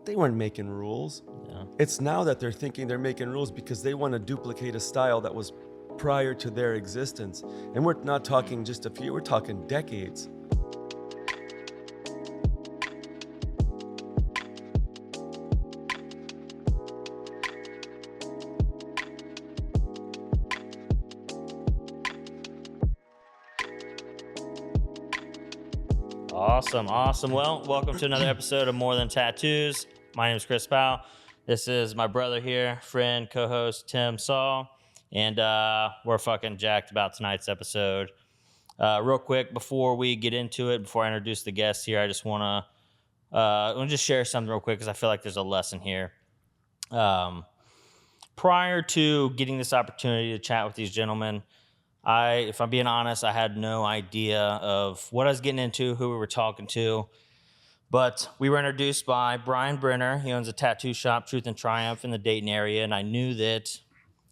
they weren't making rules. Yeah. It's now that they're thinking they're making rules because they want to duplicate a style that was prior to their existence. And we're not talking just a few, we're talking decades. Awesome. Well, welcome to another episode of More Than Tattoos. My name is Chris Powell. This is my brother here, friend, co-host Tim Saul, and we're fucking jacked about tonight's episode. Real quick, before we get into it, before I introduce the guests here, I just want to just share something real quick because I feel like there's a lesson here. Prior to getting this opportunity to chat with these gentlemen, if I'm being honest, I had no idea of what I was getting into, who we were talking to. But we were introduced by Brian Brenner. He owns a tattoo shop, Truth and Triumph, in the Dayton area. And I knew that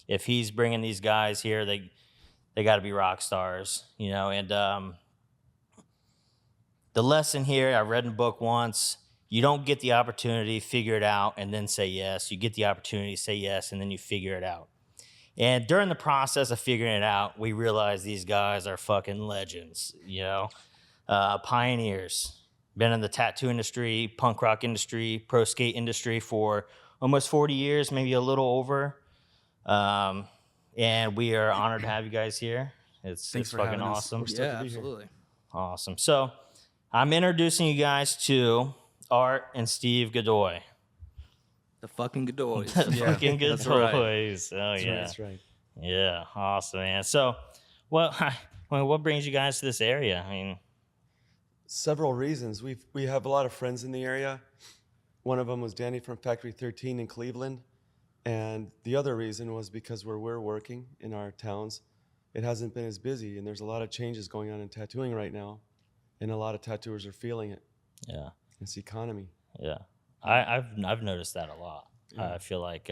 if he's bringing these guys here, they got to be rock stars, you know. And the lesson here, I read in a book once, you don't get the opportunity, figure it out, and then say yes. You get the opportunity, say yes, and then you figure it out. And during the process of figuring it out, we realized these guys are fucking legends, you know, pioneers. Been in the tattoo industry, punk rock industry, pro skate industry for almost 40 years, maybe a little over. And we are honored to have you guys here. It's fucking awesome. Yeah, absolutely. Awesome. So I'm introducing you guys to Art and Steve Godoy. The fucking Godoys. Fucking that's right. Godoys. Oh, yeah. That's right. Yeah, awesome, man. So, what brings you guys to this area? I mean, Several reasons. We have a lot of friends in the area. One of them was Danny from Factory 13 in Cleveland. And the other reason was because where we're working in our towns, it hasn't been as busy. And there's a lot of changes going on in tattooing right now. And a lot of tattooers are feeling it. yeah, It's the economy. yeah. I've noticed that a lot. I feel like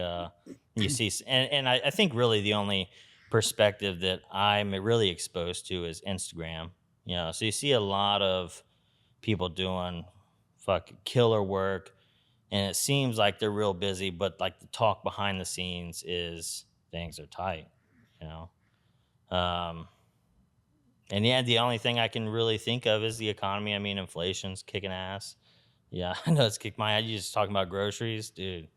you see, and I think really the only perspective that I'm really exposed to is Instagram. You know, so you see a lot of people doing fucking killer work, and it seems like they're real busy, but like the talk behind the scenes is things are tight. You know, and yeah, the only thing I can really think of is the economy. I mean, inflation's kicking ass. Yeah, I know it's kicked my ass. You just talking about groceries, dude.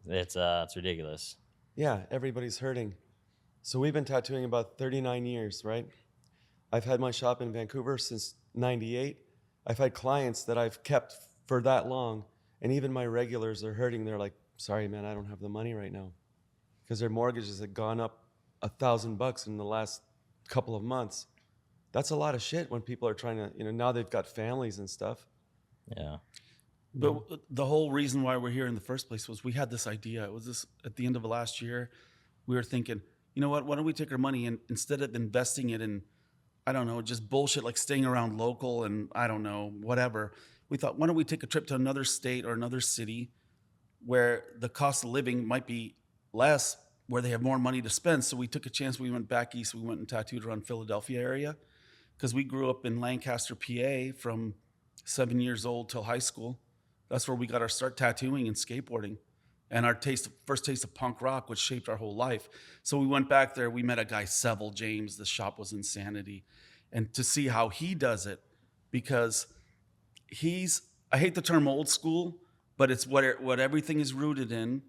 It's ridiculous. Yeah, everybody's hurting. So we've been tattooing about 39 years, right? I've had my shop in Vancouver since 98. I've had clients that I've kept for that long, and even my regulars are hurting. They're like, sorry, man, I don't have the money right now. Because their mortgages have gone up $1,000 in the last couple of months. That's a lot of shit when people are trying to, now they've got families and stuff. Yeah. But the whole reason why we're here in the first place was we had this idea. It was this at the end of last year. We were thinking, you know what? Why don't we take our money and instead of investing it in, I don't know, just bullshit like staying around local and I don't know, whatever. We thought, why don't we take a trip to another state or another city where the cost of living might be less, where they have more money to spend. So we took a chance. We went back east. We went and tattooed around Philadelphia area because we grew up in Lancaster, PA from 7 years old till high school. That's where we got our start tattooing and skateboarding and our first taste of punk rock, which shaped our whole life. So we went back there. We met a guy, Seville James. The shop was insanity. And to see how he does it, because I hate the term old school, but it's what everything is rooted in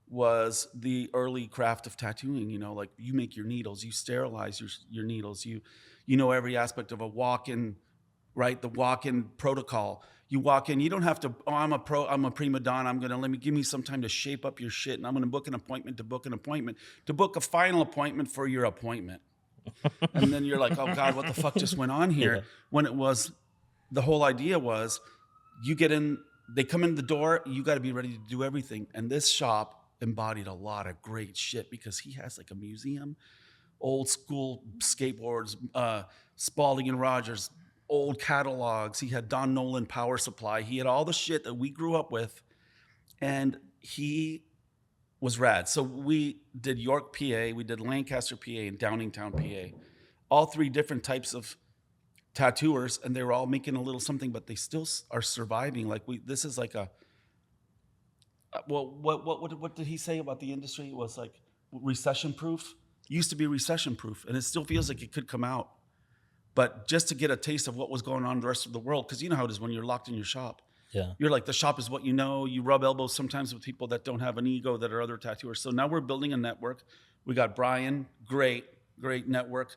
was the early craft of tattooing. You know, like you make your needles, you sterilize your needles, you know every aspect of a walk-in, right? The walk-in protocol. You walk in, you don't have to, I'm a prima donna, give me some time to shape up your shit, and I'm gonna book an appointment to book a final appointment for your appointment. And then you're like, oh God, what the fuck just went on here? Yeah. When it was, the whole idea was, you get in, they come in the door, you gotta be ready to do everything. And this shop embodied a lot of great shit because he has like a museum, old school skateboards, Spalding and Rogers, old catalogs. He had Don Nolan power supply. He had all the shit that we grew up with, and he was rad. So we did York, PA, we did Lancaster, PA, and Downingtown, PA. All three different types of tattooers, and they were all making a little something, but they still are surviving. Like this is like a well, what did he say about the industry? It was like recession proof. Used to be recession proof, and it still feels like it could come out. But just to get a taste of what was going on in the rest of the world, because you know how it is when you're locked in your shop. Yeah. You're like, the shop is what you know. You rub elbows sometimes with people that don't have an ego that are other tattooers. So now we're building a network. We got Brian, great network,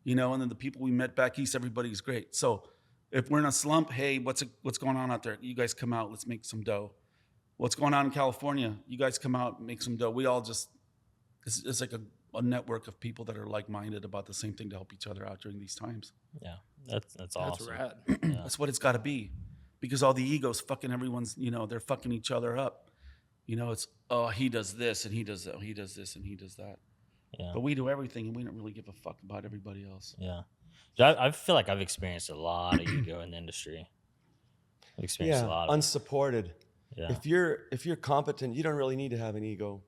you know, and then the people we met back east, everybody's great. So if we're in a slump, hey, what's going on out there? You guys come out, let's make some dough. What's going on in California? You guys come out, make some dough. We all just, it's like a network of people that are like-minded about the same thing to help each other out during these times. Yeah. That's awesome. rad. Yeah. That's what it's got to be, because all the egos fucking everyone's, you know, they're fucking each other up. You know, it's, oh, he does this and he does that. He does this and he does that. Yeah. But we do everything and we don't really give a fuck about everybody else. Yeah. I feel like I've experienced a lot of ego in the industry. I've experienced a lot of it. unsupported. Yeah. If you're competent, you don't really need to have an ego.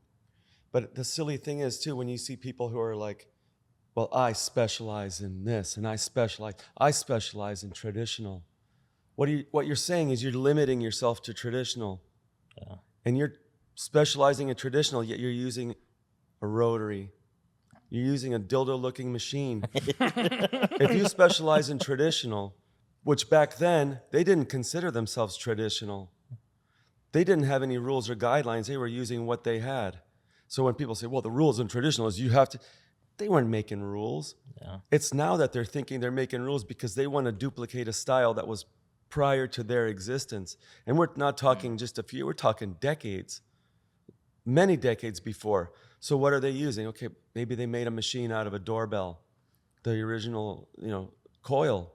But the silly thing is too, when you see people who are like, well, I specialize in this and I specialize in traditional. What you're saying is you're limiting yourself to traditional. Yeah. And you're specializing in traditional, yet you're using a rotary. You're using a dildo-looking machine. If you specialize in traditional, which back then, they didn't consider themselves traditional. They didn't have any rules or guidelines. They were using what they had. So when people say, well, the rules in traditional is you have to, they weren't making rules. Yeah. It's now that they're thinking they're making rules because they want to duplicate a style that was prior to their existence. And we're not talking just a few, we're talking decades, many decades before. So what are they using? Okay, maybe they made a machine out of a doorbell, the original, you know, coil,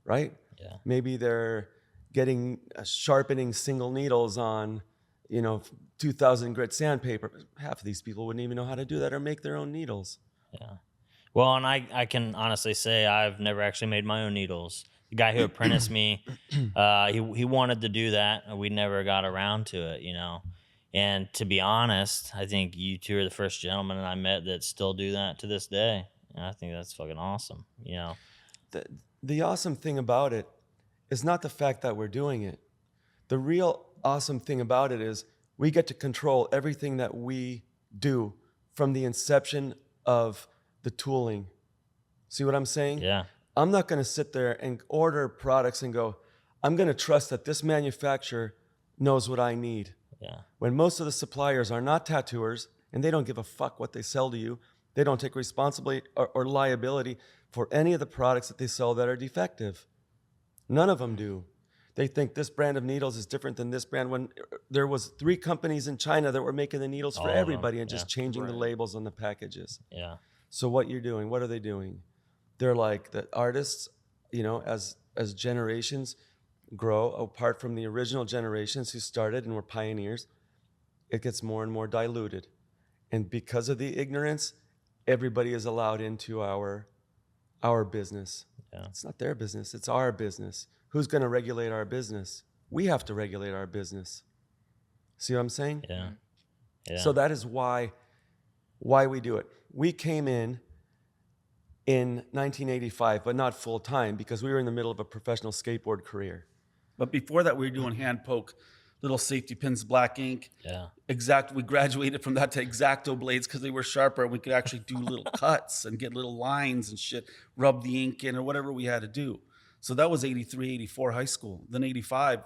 right? Yeah. Maybe they're getting sharpening single needles on, you know, 2,000 grit sandpaper. Half of these people wouldn't even know how to do that or make their own needles. Yeah. Well, and I can honestly say I've never actually made my own needles. The guy who apprenticed me, he wanted to do that, and we never got around to it, you know. And to be honest, I think you two are the first gentlemen I met that still do that to this day. And I think that's fucking awesome, you know. The awesome thing about it is not the fact that we're doing it. The real awesome thing about it is we get to control everything that we do from the inception of the tooling. See what I'm saying? Yeah. I'm not going to sit there and order products and go, I'm going to trust that this manufacturer knows what I need. Yeah. When most of the suppliers are not tattooers and they don't give a fuck what they sell to you, they don't take responsibility or liability for any of the products that they sell that are defective. None of them do. They think this brand of needles is different than this brand, when there was 3 companies in China that were making the needles All for of them, everybody and just yeah. changing the labels on the packages. Yeah. So what you're doing, what are they doing? They're like the artists, you know, as generations grow, apart from the original generations who started and were pioneers, it gets more and more diluted. And because of the ignorance, everybody is allowed into our business. Yeah. It's not their business, it's our business. Who's going to regulate our business? We have to regulate our business. See what I'm saying? Yeah. Yeah. So that is why we do it. We came in 1985, but not full time, because we were in the middle of a professional skateboard career. But before that, we were doing hand poke, little safety pins, black ink. Yeah. We graduated from that to X-Acto blades because they were sharper. We could actually do little cuts and get little lines and shit, rub the ink in or whatever we had to do. So that was 83, 84 high school. Then 85,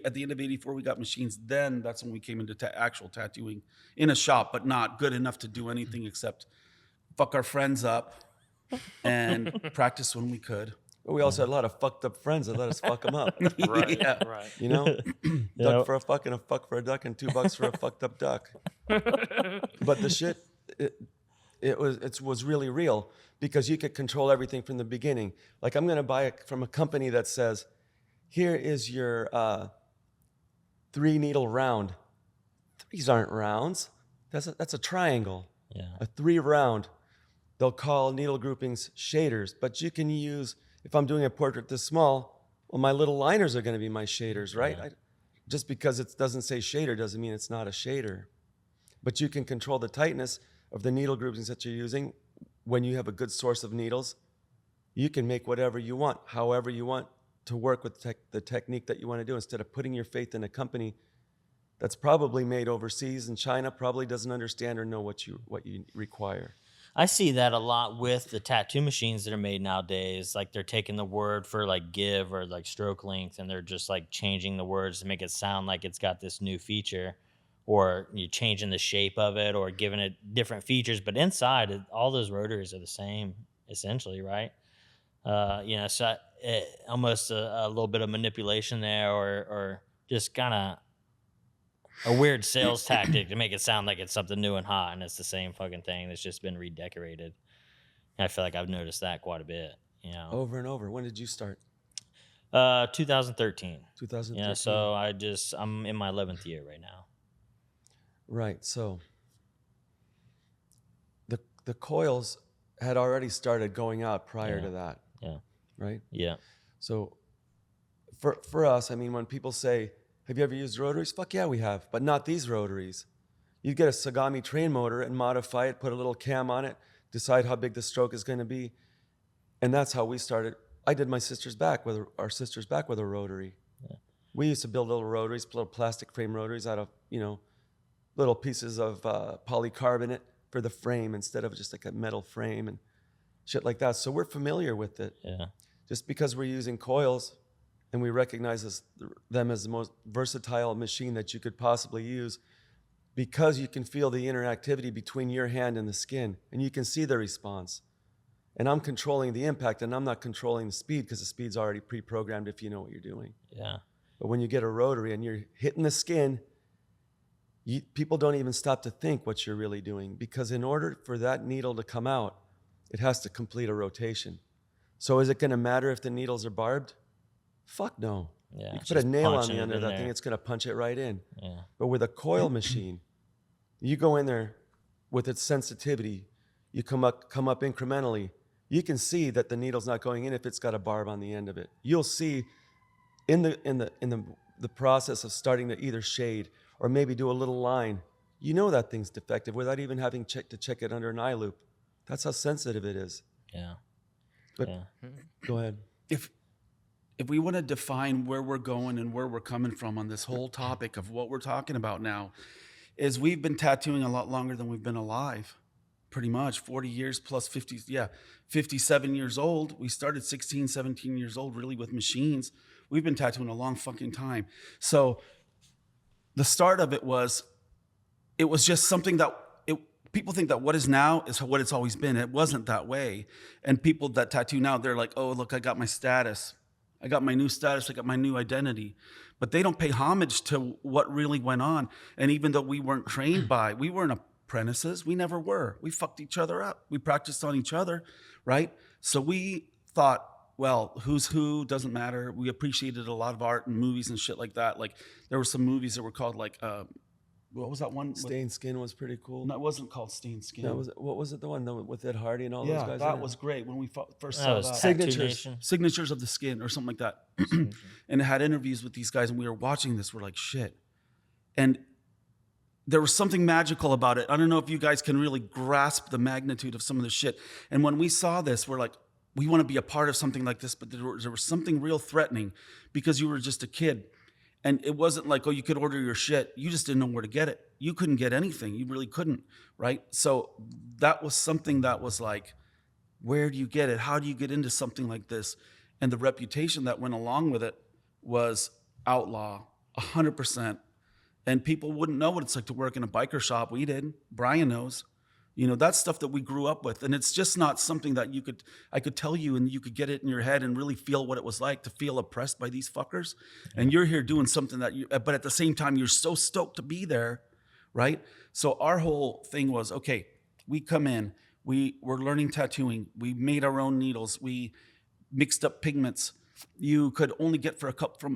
at the end of 84, we got machines. Then that's when we came into actual tattooing in a shop, but not good enough to do anything except fuck our friends up and practice when we could. But we also had a lot of fucked up friends that let us fuck them up. Right. Yeah. Right. You know? Yeah. Duck for a fuck and a fuck for a duck and $2 for a fucked up duck. But the shit, it was really real, because you could control everything from the beginning. Like, I'm going to buy it from a company that says, here is your 3-needle round. 3s aren't rounds. That's a triangle. Yeah. A 3 round. They'll call needle groupings shaders, but you can use, if I'm doing a portrait this small, well, my little liners are going to be my shaders, right? Yeah. Just because it doesn't say shader doesn't mean it's not a shader. But you can control the tightness of the needle groupings that you're using. When you have a good source of needles, you can make whatever you want, however you want, to work with the technique that you want to do, instead of putting your faith in a company that's probably made overseas, and China probably doesn't understand or know what you require. I see that a lot with the tattoo machines that are made nowadays. Like they're taking the word for like give or like stroke length, and they're just like changing the words to make it sound like it's got this new feature, or you changing the shape of it or giving it different features. But inside, all those rotaries are the same essentially, right? So almost a little bit of manipulation there, or just kind of a weird sales tactic to make it sound like it's something new and hot, and it's the same fucking thing that's just been redecorated. And I feel like I've noticed that quite a bit. Over and over. When did you start? 2013. 2013. Yeah, so I'm in my 11th year right now. Right. So the coils had already started going out prior to that. Yeah. Right. Yeah. So for us, I mean, when people say, have you ever used rotaries? Fuck yeah, we have, but not these rotaries. You get a Sagami train motor and modify it, put a little cam on it, decide how big the stroke is going to be. And that's how we started. I did our sister's back with a rotary. Yeah. We used to build little rotaries, little plastic frame rotaries out of, little pieces of polycarbonate for the frame instead of just like a metal frame and shit like that. So we're familiar with it. Yeah. Just because we're using coils and we recognize them as the most versatile machine that you could possibly use, because you can feel the interactivity between your hand and the skin, and you can see the response. And I'm controlling the impact, and I'm not controlling the speed because the speed's already pre-programmed if you know what you're doing. Yeah. But when you get a rotary and you're hitting the skin, people don't even stop to think what you're really doing, because in order for that needle to come out, it has to complete a rotation. So is it going to matter if the needles are barbed? Fuck no. Yeah, you put a nail on the end of that thing, it's going to punch it right in. Yeah. But with a coil machine, you go in there with its sensitivity, you come up incrementally. You can see that the needle's not going in if it's got a barb on the end of it. You'll see in the process of starting to either shade or maybe do a little line, you know that thing's defective without even having to check it under an eye loop. That's how sensitive it is. Yeah. But go ahead. If we want to define where we're going and where we're coming from on this whole topic of what we're talking about now, is we've been tattooing a lot longer than we've been alive. Pretty much 40 years plus 57 years old. We started 16, 17 years old really with machines. We've been tattooing a long fucking time. So the start of it was just something that people think that what is now is what it's always been. It wasn't that way. And people that tattoo now, they're like, oh, look, I got my status. I got my new status. I got my new identity. But they don't pay homage to what really went on. And even though we weren't trained we weren't apprentices. We never were. We fucked each other up. We practiced on each other, right? So we thought, well, who's who, doesn't matter. We appreciated a lot of art and movies and shit like that. Like there were some movies that were called like, what was that one? Stained Skin was pretty cool. No, it wasn't called Stained Skin. What was it? The one with Ed Hardy and all those guys? That was great when we first That saw was that. Signatures of the Skin or something like that. And it had interviews with these guys, and we were watching this. We're like, shit. And there was something magical about it. I don't know if you guys can really grasp the magnitude of some of the shit. And when we saw this, we're like, we want to be a part of something like this, but there was something real threatening because you were just a kid. And it wasn't like, oh, you could order your shit. You just didn't know where to get it. You couldn't get anything. You really couldn't, right? So that was something that was like, where do you get it? How do you get into something like this? And the reputation that went along with it was Outlaw, 100%. And people wouldn't know what it's like to work in a biker shop. We did. Brian knows. That's stuff that we grew up with. And it's just not something that I could tell you and you could get it in your head and really feel what it was like to feel oppressed by these fuckers. And you're here doing something but at the same time, you're so stoked to be there, right? So our whole thing was, okay, we come in, we're learning tattooing. We made our own needles. We mixed up pigments. You could only get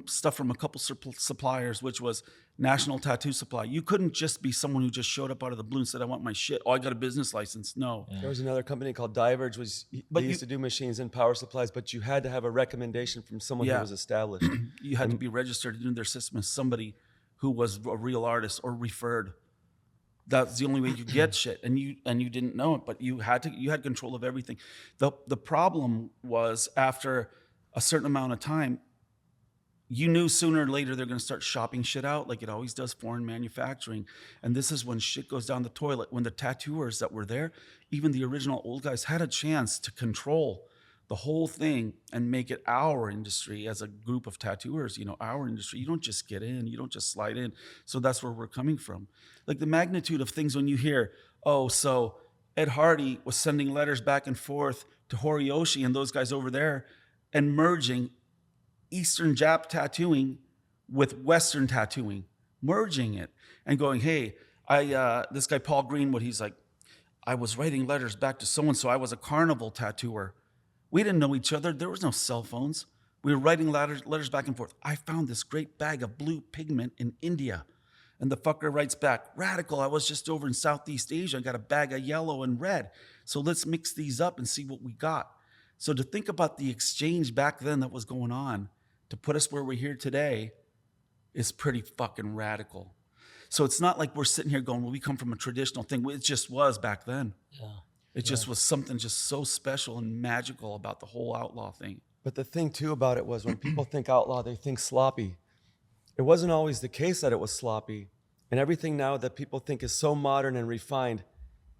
stuff from a couple suppliers, which was National Tattoo Supply. You couldn't just be someone who just showed up out of the blue and said, I want my shit. Oh, I got a business license. No. There was another company called Diverge, they used to do machines and power supplies, but you had to have a recommendation from someone who was established. You had to be registered in their system as somebody who was a real artist or referred. That's the only way you get shit, and you didn't know it, but you had control of everything. The problem was after a certain amount of time, you knew sooner or later they're going to start shopping shit out like it always does, foreign manufacturing. And this is when shit goes down the toilet. When the tattooers that were there, even the original old guys, had a chance to control the whole thing and make it our industry as a group of tattooers, our industry. You don't just get in, you don't just slide in. So that's where we're coming from. Like the magnitude of things when you hear, oh, so Ed Hardy was sending letters back and forth to Horiyoshi and those guys over there and merging Eastern Jap tattooing with Western tattooing, merging it and going, hey, this guy Paul Greenwood, he's like, I was writing letters back to so-and-so. I was a carnival tattooer. We didn't know each other. There was no cell phones. We were writing letters back and forth. I found this great bag of blue pigment in India. And the fucker writes back, radical, I was just over in Southeast Asia. I got a bag of yellow and red. So let's mix these up and see what we got. So to think about the exchange back then that was going on to put us where we're here today is pretty fucking radical. So it's not like we're sitting here going, well, we come from a traditional thing. It just was back then. Yeah. It just was something just so special and magical about the whole outlaw thing. But the thing too about it was when people think outlaw, they think sloppy. It wasn't always the case that it was sloppy. And everything now that people think is so modern and refined,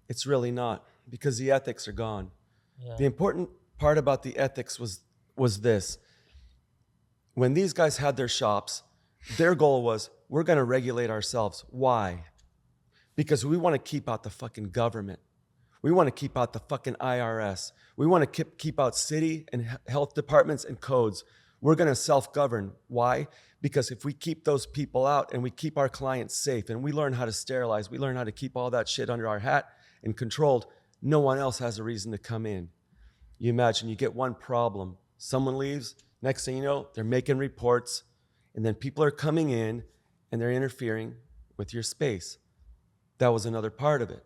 it's really not, because the ethics are gone. Yeah. The important part about the ethics was this. When these guys had their shops, their goal was, we're going to regulate ourselves. Why? Because we want to keep out the fucking government. We want to keep out the fucking IRS. We want to keep out city and health departments and codes. We're going to self-govern. Why? Because if we keep those people out and we keep our clients safe and we learn how to sterilize, we learn how to keep all that shit under our hat and controlled, no one else has a reason to come in. You imagine you get one problem. Someone leaves. Next thing you know, they're making reports. And then people are coming in and they're interfering with your space. That was another part of it.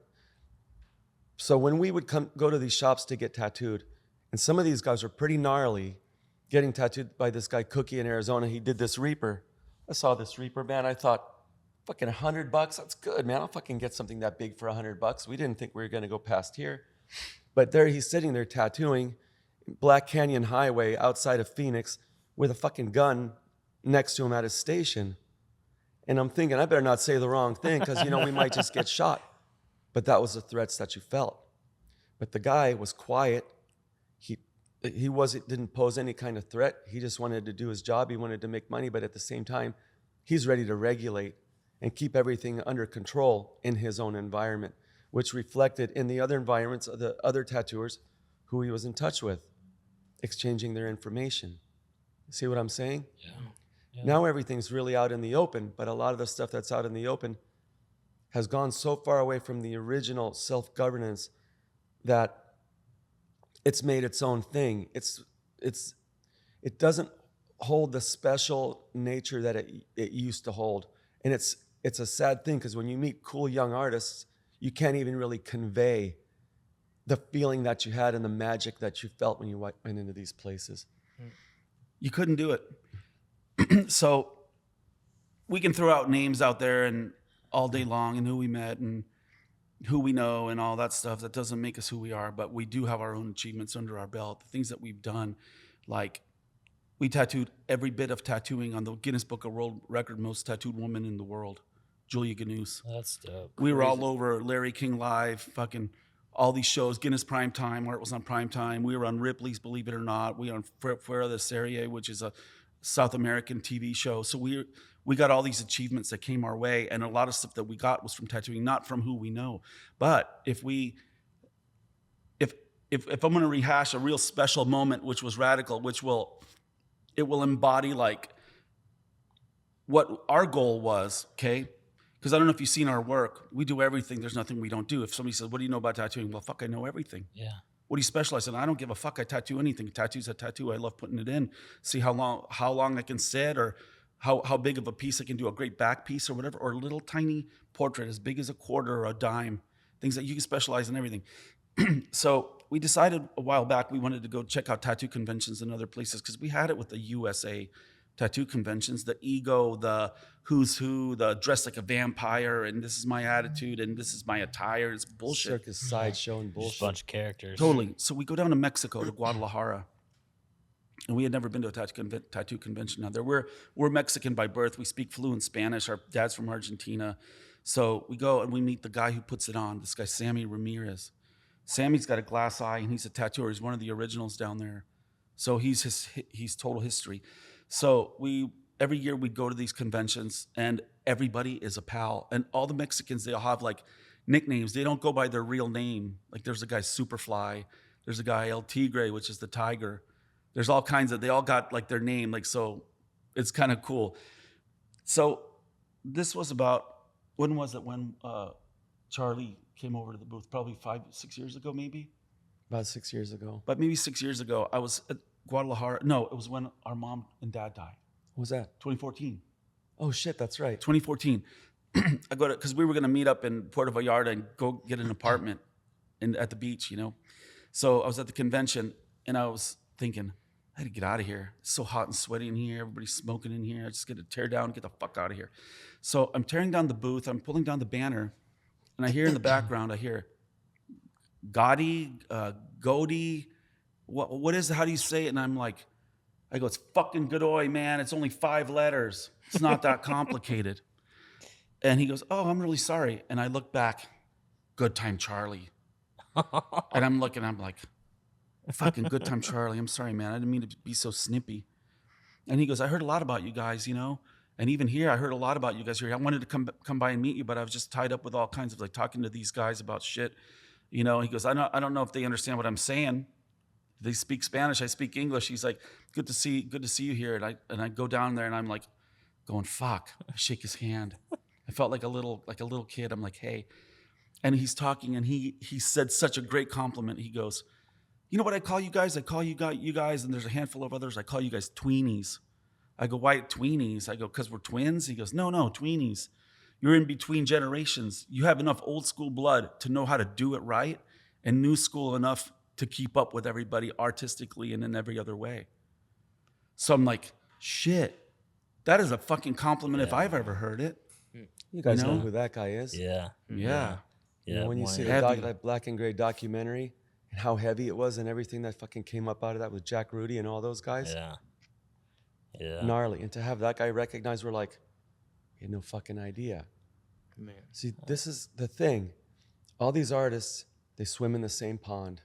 So when we would go to these shops to get tattooed, and some of these guys were pretty gnarly, getting tattooed by this guy Cookie in Arizona. He did this Reaper. I saw this Reaper, man. I thought, fucking $100, that's good, man. I'll fucking get something that big for $100. We didn't think we were gonna go past here. But there he's sitting there tattooing Black Canyon Highway outside of Phoenix with a fucking gun next to him at his station. And I'm thinking, I better not say the wrong thing because, we might just get shot. But that was the threats that you felt. But the guy was quiet. He didn't pose any kind of threat. He just wanted to do his job. He wanted to make money, but at the same time, he's ready to regulate and keep everything under control in his own environment, which reflected in the other environments of the other tattooers who he was in touch with, exchanging their information. See what I'm saying? Yeah. Now everything's really out in the open, but a lot of the stuff that's out in the open has gone so far away from the original self-governance that it's made its own thing. It doesn't hold the special nature that it used to hold. And it's a sad thing because when you meet cool young artists, you can't even really convey the feeling that you had and the magic that you felt when you went into these places. You couldn't do it. So we can throw out names out there and all day long and who we met and who we know and all that stuff. That doesn't make us who we are, but we do have our own achievements under our belt, the things that we've done. Like we tattooed every bit of tattooing on the Guinness Book of World Record, most tattooed woman in the world, Julia Ganous. That's dope. We were all over Larry King Live, fucking all these shows, Guinness Prime Time, where it was on Prime Time. We were on Ripley's Believe It or Not. We were on Fuera de Serie, which is a South American TV show. So we got all these achievements that came our way, and a lot of stuff that we got was from tattooing, not from who we know. But if I'm going to rehash a real special moment, which was radical, it will embody like what our goal was, okay? Because I don't know if you've seen our work. We do everything. There's nothing we don't do. If somebody says, what do you know about tattooing? Well, fuck, I know everything. Yeah. What do you specialize in? I don't give a fuck. I tattoo anything. Tattoo's a tattoo. I love putting it in. See how long I can sit, or how big of a piece I can do, a great back piece or whatever, or a little tiny portrait as big as a quarter or a dime. Things that you can specialize in everything. So we decided a while back we wanted to go check out tattoo conventions in other places because we had it with the USA tattoo conventions, the ego, the who's who, the dress like a vampire, and this is my attitude, and this is my attire. It's bullshit. Circus sideshow and Just a bullshit. bunch of characters. Totally. So we go down to Mexico, to Guadalajara. And we had never been to a tattoo convention. Now, we're Mexican by birth. We speak fluent Spanish. Our dad's from Argentina. So we go and we meet the guy who puts it on, this guy, Sammy Ramirez. Sammy's got a glass eye, and he's a tattooer. He's one of the originals down there. So he's total history. So every year we'd go to these conventions, and everybody is a pal. And all the Mexicans, they all have like nicknames. They don't go by their real name. Like there's a guy Superfly. There's a guy El Tigre, which is the tiger. There's all kinds of, they all got like their name. Like, so it's kind of cool. So this was about, when was it when Charlie came over to the booth? Probably 5-6 years ago, maybe? About 6 years ago. But maybe 6 years ago, I was at Guadalajara. No, it was when our mom and dad died. What was that? 2014. Oh shit, that's right. 2014. I go to, because we were going to meet up in Puerto Vallarta and go get an apartment at the beach, you know? So I was at the convention, and I was thinking, I had to get out of here. It's so hot and sweaty in here. Everybody's smoking in here. I just get to tear down, get the fuck out of here. So I'm tearing down the booth. I'm pulling down the banner, and I hear in the background, I hear Goody, what is it? How do you say it? And I'm like, I go, it's fucking Godoy, man. It's only 5 letters. It's not that complicated. And he goes, oh, I'm really sorry. And I look back, Good Time Charlie. And I'm looking, I'm like, fucking Good Time Charlie. I'm sorry, man. I didn't mean to be so snippy. And he goes, I heard a lot about you guys, you know? And even here, I heard a lot about you guys here. I wanted to come by and meet you, but I was just tied up with all kinds of like talking to these guys about shit. You know, he goes, I don't know if they understand what I'm saying. They speak Spanish, I speak English. He's like, good to see you here. And I go down there and I'm like going, fuck. I shake his hand. I felt like a little kid. I'm like, hey. And he's talking, and he said such a great compliment. He goes, you know what I call you guys? I call you guys, and there's a handful of others. I call you guys tweenies. I go, why tweenies? I go, because we're twins? He goes, no, tweenies. You're in between generations. You have enough old school blood to know how to do it right, and new school enough to keep up with everybody artistically and in every other way. So I'm like, shit, that is a fucking compliment if I've ever heard it. You guys You know? know who that guy is? Yeah. Yeah. You know, when you see Heavy. that black and gray documentary and how heavy it was and everything that fucking came up out of that with Jack Rudy and all those guys, Yeah. Yeah. gnarly. And to have that guy recognized, we're like, we had no fucking idea. Man. See, this is the thing. All these artists, they swim in the same pond.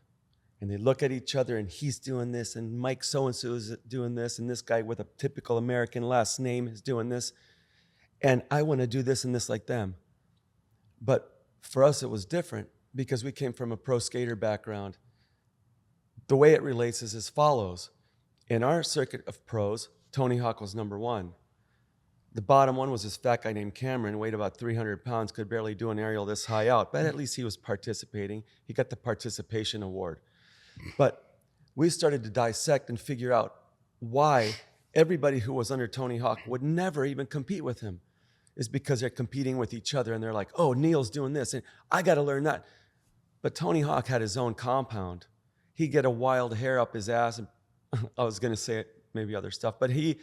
And they look at each other, and he's doing this, and Mike so-and-so is doing this, and this guy with a typical American last name is doing this. And I want to do this and this like them. But for us, it was different because we came from a pro skater background. The way it relates is as follows. In our circuit of pros, Tony Hawk was number 1. The bottom one was this fat guy named Cameron, weighed about 300 pounds, could barely do an aerial this high out, but at least he was participating. He got the participation award. But we started to dissect and figure out why everybody who was under Tony Hawk would never even compete with him. Is because they're competing with each other, and they're like, oh, Neil's doing this, and I got to learn that. But Tony Hawk had his own compound. He'd get a wild hair up his ass, and I was going to say maybe other stuff, but he,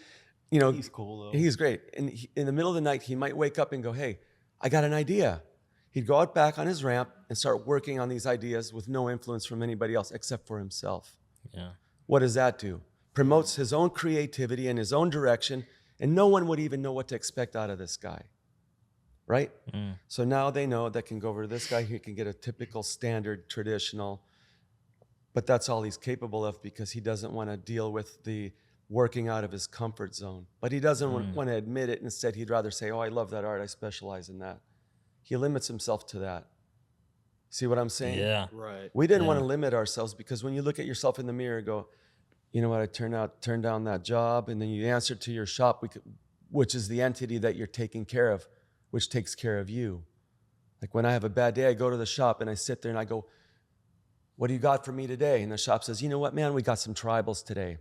you know. He's cool, though. He's great. And in the middle of the night, he might wake up and go, hey, I got an idea. He'd go out back on his ramp and start working on these ideas with no influence from anybody else except for himself. Yeah. What does that do? Promotes his own creativity and his own direction, and no one would even know what to expect out of this guy, right? Mm. So now they know they can go over to this guy, he can get a typical, standard, traditional, but that's all he's capable of because he doesn't want to deal with the working out of his comfort zone. But he doesn't want to admit it. Instead, he'd rather say, oh, I love that art, I specialize in that. He limits himself to that. See what I'm saying? Yeah. Right. We didn't Yeah. want to limit ourselves because when you look at yourself in the mirror and go, you know what, I turned down that job, and then you answer to your shop, which is the entity that you're taking care of, which takes care of you. Like when I have a bad day, I go to the shop and I sit there and I go, what do you got for me today? And the shop says, you know what, man, we got some tribals today.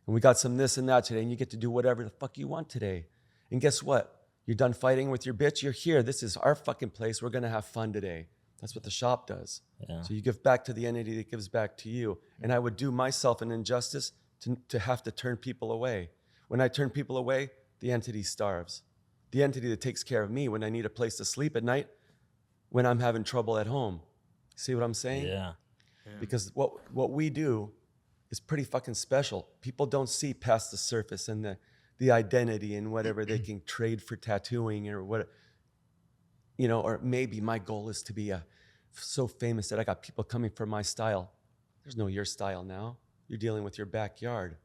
And we got some this and that today, and you get to do whatever the fuck you want today. And guess what? You're done fighting with your bitch, you're here. This is our fucking place. We're gonna have fun today. That's what the shop does. Yeah. So you give back to the entity that gives back to you. And I would do myself an injustice to have to turn people away. When I turn people away, the entity starves. The entity that takes care of me when I need a place to sleep at night, when I'm having trouble at home. See what I'm saying? Yeah. Because what we do is pretty fucking special. People don't see past the surface and the identity and whatever they can trade for tattooing or what, or maybe my goal is to be so famous that I got people coming for my style. There's no your style now. You're dealing with your backyard.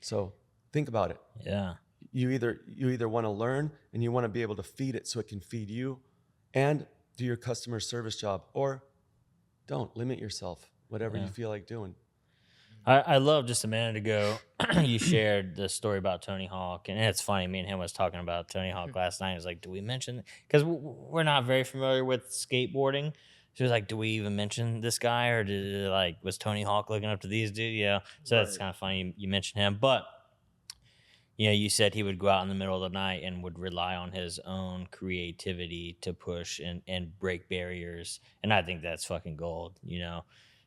So think about it. Yeah. You either want to learn and you want to be able to feed it so it can feed you and do your customer service job, or don't limit yourself, whatever you feel like doing. I love just a minute ago, you shared the story about Tony Hawk, and it's funny. Me and him was talking about Tony Hawk last night. I was like, "Do we mention?" Because we're not very familiar with skateboarding. She was like, "Do we even mention this guy, or was Tony Hawk looking up to these dudes?" Yeah, so that's kind of funny. You mentioned him, but you said he would go out in the middle of the night and would rely on his own creativity to push and break barriers, and I think that's fucking gold.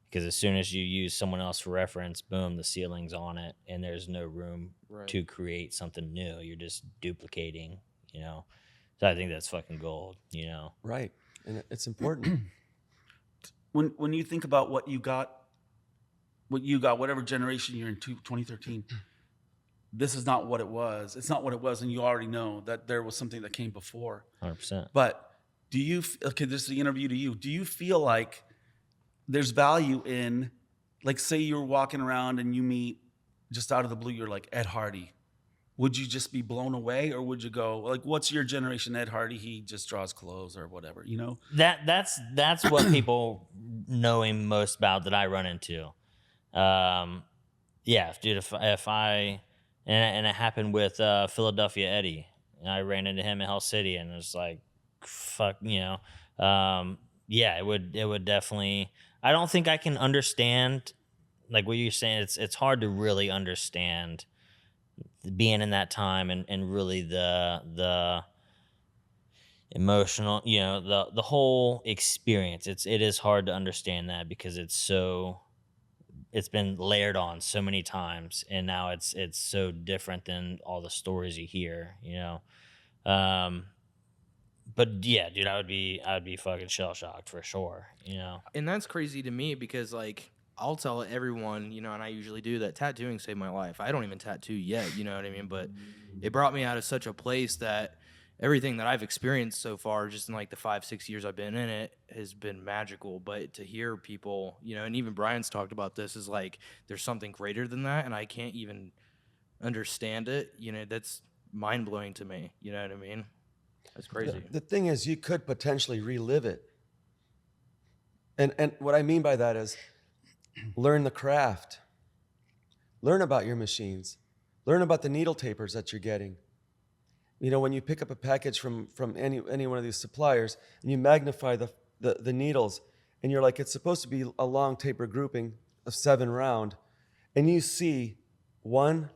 Because as soon as you use someone else for reference, boom, the ceiling's on it, and there's no room to create something new. You're just duplicating, So I think that's fucking gold, Right, and it's important. When you think about what you got, whatever generation you're in, 2013, this is not what it was. It's not what it was, and you already know that there was something that came before. 100%. But this is the interview to you. Do you feel like there's value in, like, say you're walking around and you meet, just out of the blue, you're like Ed Hardy. Would you just be blown away, or would you go, like, what's your generation Ed Hardy? He just draws clothes or whatever, That's what people know him most about that I run into. Yeah, dude. If I and it happened with Philadelphia Eddie, and I ran into him in Hell City, and it was like, fuck, yeah, it would definitely. I don't think I can understand, like what you're saying. It's hard to really understand being in that time and really the emotional, the whole experience. It is hard to understand that because it's been layered on so many times, and now it's so different than all the stories you hear, But yeah, dude, I would be fucking shell shocked for sure, And that's crazy to me because, like, I'll tell everyone, and I usually do, that tattooing saved my life. I don't even tattoo yet, you know what I mean? But it brought me out of such a place that everything that I've experienced so far, just in like the 5-6 years I've been in it, has been magical. But to hear people, and even Brian's talked about this, is like there's something greater than that, and I can't even understand it. That's mind blowing to me. You know what I mean? That's crazy. The thing is, you could potentially relive it. And what I mean by that is learn the craft. Learn about your machines. Learn about the needle tapers that you're getting. When you pick up a package from any one of these suppliers and you magnify the needles, and you're like, it's supposed to be a long taper grouping of 7 round, and you see one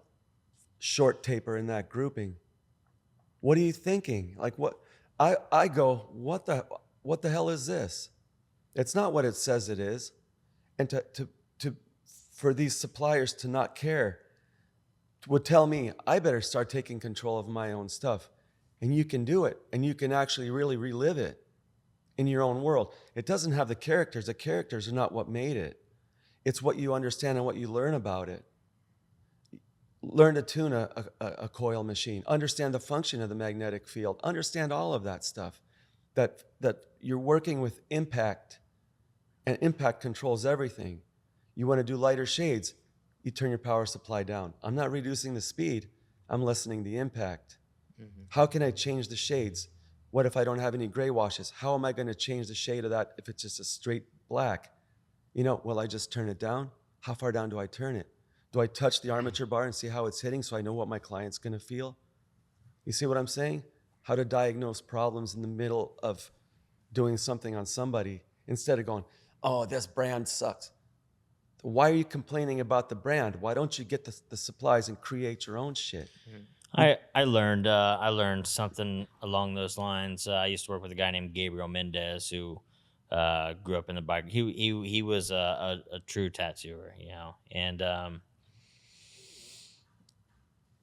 short taper in that grouping. What are you thinking? Like, what? I go, what the hell is this? It's not what it says it is. And for these suppliers to not care would tell me I better start taking control of my own stuff. And you can do it, and you can actually really relive it in your own world. It doesn't have the characters. The characters are not what made it. It's what you understand and what you learn about it. Learn to tune a coil machine, understand the function of the magnetic field, understand all of that stuff, that you're working with impact, and impact controls everything. You want to do lighter shades, you turn your power supply down. I'm not reducing the speed, I'm lessening the impact. Mm-hmm. How can I change the shades? What if I don't have any gray washes? How am I going to change the shade of that if it's just a straight black? Will I just turn it down? How far down do I turn it? Do I touch the armature bar and see how it's hitting so I know what my client's going to feel? You see what I'm saying? How to diagnose problems in the middle of doing something on somebody instead of going, oh, this brand sucks. Why are you complaining about the brand? Why don't you get the supplies and create your own shit? I learned something along those lines. I used to work with a guy named Gabriel Mendez who grew up in the bike. He was a true tattooer, and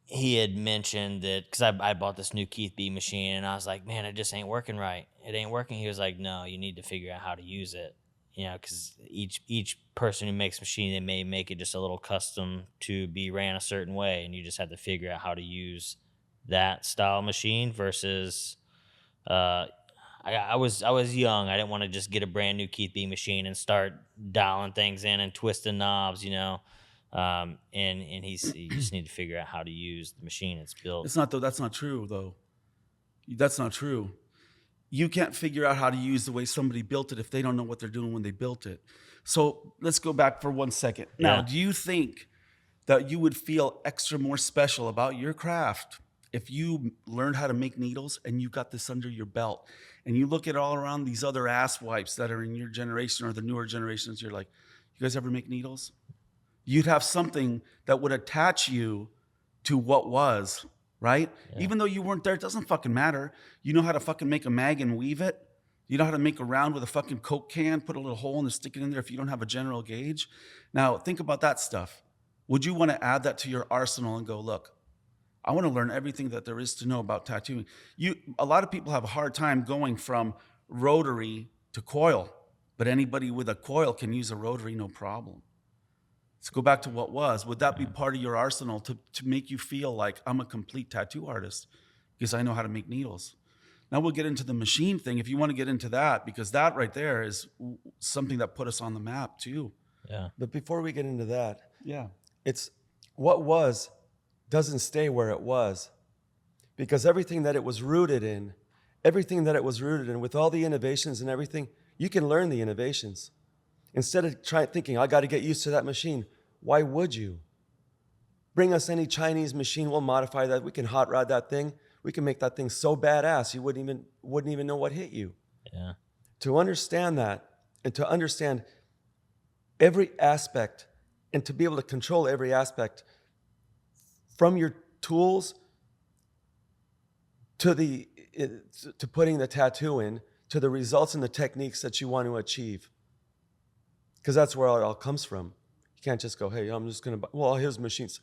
he had mentioned that because I bought this new Keith B machine, and I was like, man, it just ain't working right. It ain't working. He was like, no, you need to figure out how to use it. because each person who makes machine, they may make it just a little custom to be ran a certain way, and you just have to figure out how to use that style machine versus. I was young. I didn't want to just get a brand new Keith B machine and start dialing things in and twisting knobs, and you just need to figure out how to use the machine it's built. It's not though. That's not true though. That's not true. You can't figure out how to use the way somebody built it if they don't know what they're doing when they built it. So let's go back for 1 second. Now, Yeah. do you think that you would feel extra more special about your craft if you learned how to make needles and you got this under your belt and you look at all around these other ass wipes that are in your generation or the newer generations, you're like, you guys ever make needles? You'd have something that would attach you to what was, right? Yeah. Even though you weren't there, it doesn't fucking matter. You know how to fucking make a mag and weave it. You know how to make a round with a fucking Coke can, put a little hole and stick it in there if you don't have a general gauge. Now, think about that stuff. Would you want to add that to your arsenal and go, look, I want to learn everything that there is to know about tattooing. A lot of people have a hard time going from rotary to coil, but anybody with a coil can use a rotary, no problem. Let's go back to what was. Would that be part of your arsenal to make you feel like I'm a complete tattoo artist because I know how to make needles? Now we'll get into the machine thing if you want to get into that, because that right there is something that put us on the map too. Yeah. But before we get into that, Yeah. it's what was doesn't stay where it was, because everything that it was rooted in, with all the innovations and everything, you can learn the innovations. Instead of thinking, I got to get used to that machine, why would you? Bring us any Chinese machine, we'll modify that. We can hot rod that thing. We can make that thing so badass you wouldn't even know what hit you. Yeah. To understand that and to understand every aspect and to be able to control every aspect from your tools to putting the tattoo in, to the results and the techniques that you want to achieve. Because that's where it all comes from. You can't just go, hey, I'm just going to buy, well, here's machines.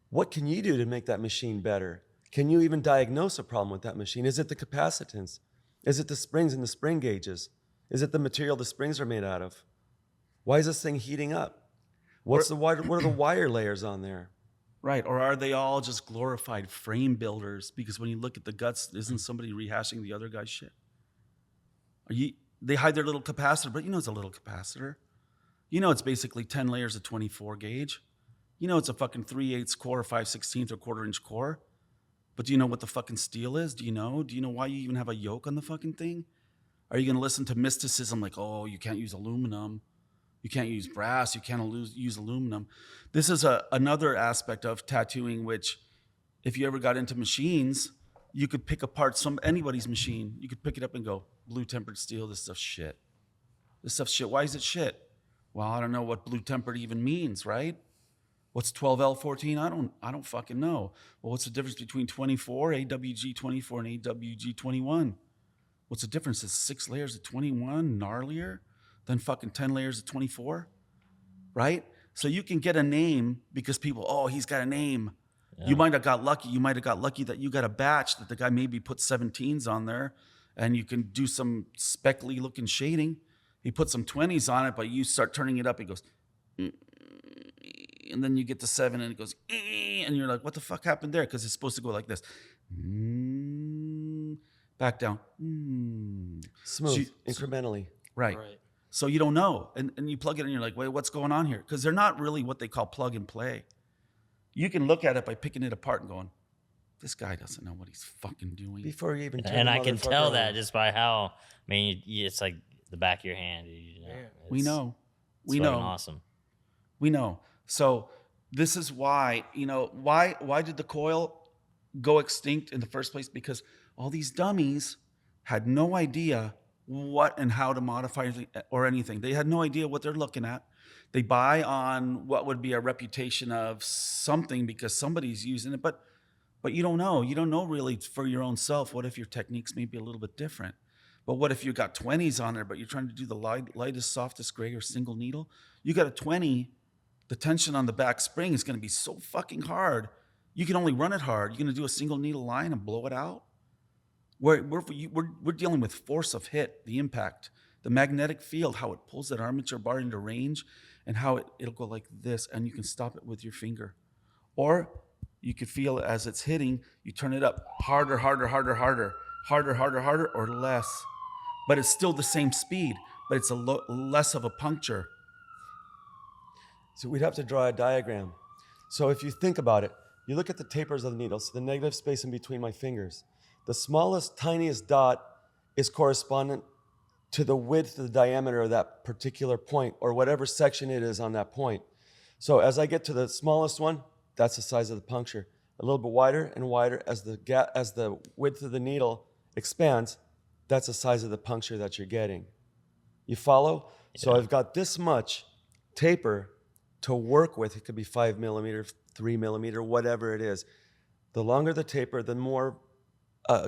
What can you do to make that machine better? Can you even diagnose a problem with that machine? Is it the capacitance? Is it the springs and the spring gauges? Is it the material the springs are made out of? Why is this thing heating up? What are the wire layers on there? Right. Or are they all just glorified frame builders? Because when you look at the guts, isn't somebody rehashing the other guy's shit? They hide their little capacitor, but it's a little capacitor. It's basically 10 layers of 24 gauge. It's a fucking 3/8 core, 5/16 or 1/4 inch core. But do you know what the fucking steel is? Do you know? Do you know why you even have a yoke on the fucking thing? Are you going to listen to mysticism like, oh, you can't use aluminum, you can't use brass, you can't use aluminum? This is another aspect of tattooing, which if you ever got into machines, you could pick apart anybody's machine. You could pick it up and go, blue tempered steel, this stuff's shit. This stuff's shit. Why is it shit? Well, I don't know what blue tempered even means, right? What's 12L14? I don't fucking know. Well, what's the difference between 24, AWG 24, and AWG 21? What's the difference? Is 6 layers of 21 gnarlier than fucking 10 layers of 24? Right? So you can get a name because people, oh, he's got a name. Yeah. You might have got lucky. You might have got lucky that you got a batch that the guy maybe put 17s on there, and you can do some speckly looking shading. He put some 20s on it, but you start turning it up, it goes, and then you get to 7 and it goes, and you're like, what the fuck happened there? Because it's supposed to go like this. Back down. Smooth, incrementally. Right. So you don't know. And you plug it in and you're like, wait, what's going on here? Because they're not really what they call plug and play. You can look at it by picking it apart and going, this guy doesn't know what he's fucking doing. Before you even turn and the I can motherfucker tell on. that just by how, it's like the back of your hand. We know. It's fucking awesome. We know. So this is why, why did the coil go extinct in the first place? Because all these dummies had no idea what and how to modify or anything. They had no idea what they're looking at. They buy on what would be a reputation of something because somebody's using it, but you don't know. You don't know really for your own self. What if your techniques may be a little bit different? But what if you got 20s on there, but you're trying to do the lightest, softest gray or single needle? You got a 20, the tension on the back spring is going to be so fucking hard. You can only run it hard. You're going to do a single needle line and blow it out? We're dealing with force of hit, the impact. The magnetic field, how it pulls that armature bar into range, and how it'll go like this, and you can stop it with your finger. Or you could feel it as it's hitting, you turn it up harder, harder, harder, harder, harder, harder, harder, or less. But it's still the same speed, but it's less of a puncture. So we'd have to draw a diagram. So if you think about it, you look at the tapers of the needle, so the negative space in between my fingers. The smallest, tiniest dot is correspondent to the width of the diameter of that particular point, or whatever section it is on that point. So as I get to the smallest one, that's the size of the puncture. A little bit wider and wider as the width of the needle expands, that's the size of the puncture that you're getting. You follow? Yeah. So I've got this much taper to work with. It could be 5 millimeter, 3 millimeter, whatever it is. The longer the taper, the more